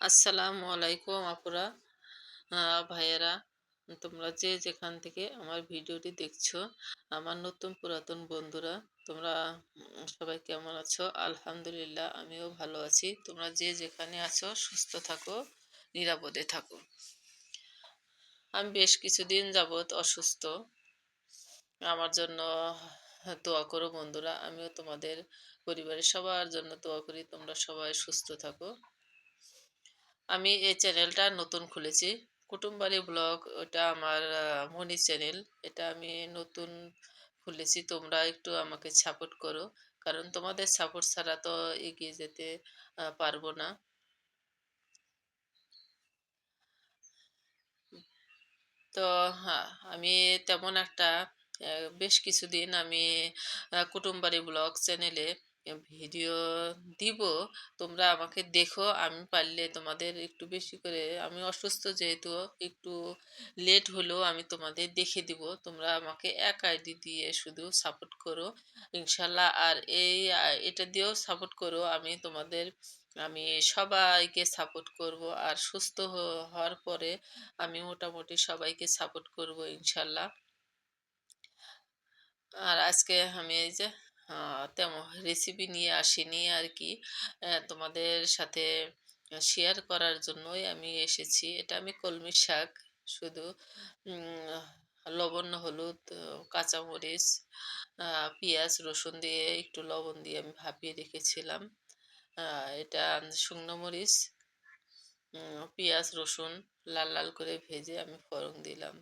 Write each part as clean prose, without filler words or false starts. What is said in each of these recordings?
আসসালামু আলাইকুম আপুরা, ভাইয়েরা। তোমরা যে যেখান থেকে আমার ভিডিওটি দেখছো, আমার নতুন পুরাতন বন্ধুরা, তোমরা সবাই কেমন আছো? আলহামদুলিল্লাহ, আমিও ভালো আছি। তোমরা যে যেখানে আছো সুস্থ থাকো, নিরাপদে থাকো। আমি বেশ কিছুদিন যাবৎ অসুস্থ। আমার জন্য দোয়া করো বন্ধুরা। আমিও তোমাদের পরিবারের সবার জন্য দোয়া করি, তোমরা সবাই সুস্থ থাকো। আমি এই চ্যানেলটা নতুন খুলেছি, কুটুমবাড়ি ব্লগ। ওটা আমার মনি চ্যানেল। এটা আমি নতুন খুলেছি, তোমরা একটু আমাকে সাপোর্ট করো, কারণ তোমাদের সাপোর্ট ছাড়া তো এগিয়ে যেতে পারবো না। তো হ্যাঁ, আমি তেমন একটা বেশ কিছুদিন আমি কুটুমবাড়ি ব্লগ চ্যানেলে ভিডিও দিব। তোমরা আমাকে দেখো, আমি পারলে তোমাদের একটু বেশি করে, আমি অসুস্থ যেহেতু, একটু লেট হলেও আমি তোমাদের দেখে দিব। তোমরা আমাকে এক আইডি দিয়ে শুধু সাপোর্ট করো ইনশাল্লাহ। আর এটা দিয়েও সাপোর্ট করো, আমি সবাইকে সাপোর্ট করব। আর সুস্থ হওয়ার পরে আমি মোটামুটি সবাইকে সাপোর্ট করব ইনশাল্লাহ। আর আজকে আমি এই যে তেমন রেসিপি নিয়ে আসিনি আর কি, তোমাদের সাথে শেয়ার করার জন্যই আমি এসেছি। এটা আমি কলমি শাক, শুধু লবণ হলুদ কাঁচামরিচ পেঁয়াজ রসুন দিয়ে একটু লবণ দিয়ে আমি ভাপিয়ে রেখেছিলাম। এটা শুকনো মরিচ, পেঁয়াজ রসুন লাল লাল করে ভেজে আমি ফোড়ন দিলাম।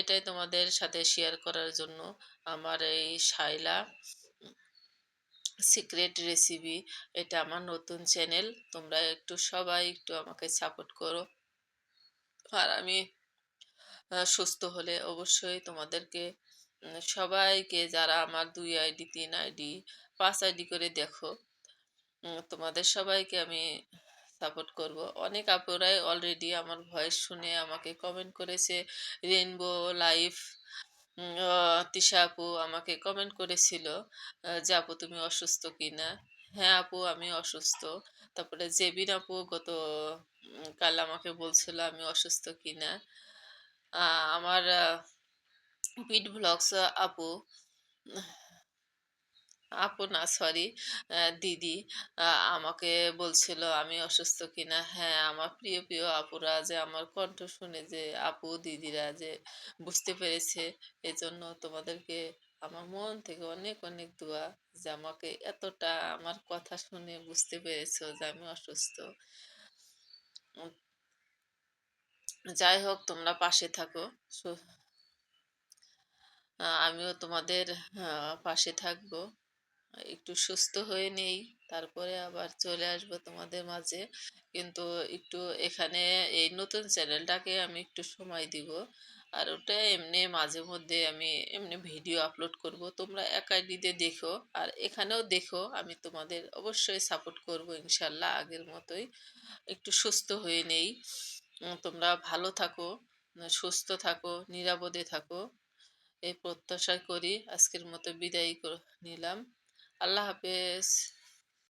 এটাই তোমাদের সাথে শেয়ার করার জন্য আমার এই শাইলা সিক্রেট রেসিপি। এটা আমার নতুন চ্যানেল, তোমরা একটু সবাই একটু আমাকে সাপোর্ট করো। আর আমি সুস্থ হলে অবশ্যই তোমাদেরকে সবাইকে, যারা আমার 2 আইডি 3 আইডি 5 আইডি করে দেখো, তোমাদের সবাইকে আমি সাপোর্ট করব। অনেক আপুরাই অলরেডি আমার ভয়েস শুনে আমাকে কমেন্ট করেছে। রেইনবো লাইফ তিশা আপু আমাকে কমেন্ট করেছিল যে আপু তুমি অসুস্থ কিনা। হ্যাঁ আপু, আমি অসুস্থ। তারপরে জেবিন আপু গত কাল আমাকে বলছিল আমি অসুস্থ কিনা। আমার পিট ভ্লগস আপু, আপু না সরি, দিদি আমাকে বলছিল আমি অসুস্থ কিনা। হ্যাঁ, আমার প্রিয় প্রিয় আপুরা যে আমার কণ্ঠ শুনে, যে আপু দিদিরা যে বুঝতে পেরেছে, এজন্য তোমাদেরকে আমার মন থেকে অনেক অনেক দোয়া, যে আমাকে এতটা আমার কথা শুনে বুঝতে পেরেছো যে আমি অসুস্থ। উম, যাই হোক, তোমরা পাশে থাকো। আমিও তোমাদের পাশে থাকবো। একটু সুস্থ হয়ে নেই, তারপরে আবার চলে আসবো তোমাদের মাঝে। কিন্তু একটু এখানে এই নতুন চ্যানেলটাকে আমি একটু সময় দিব। আর ওটা এমনি মাঝে মধ্যে আমি এমনি ভিডিও আপলোড করব, তোমরা এক আইডিতে দেখো। আর এখানেও দেখো, আমি তোমাদের অবশ্যই সাপোর্ট করব ইনশাল্লাহ আগের মতোই। একটু সুস্থ হয়ে নেই। তোমরা ভালো থাকো, সুস্থ থাকো, নিরাপদে থাকো, এই প্রত্যাশা করি। আজকের মতো বিদায় নিলাম। আল্লাহ হাফেজ।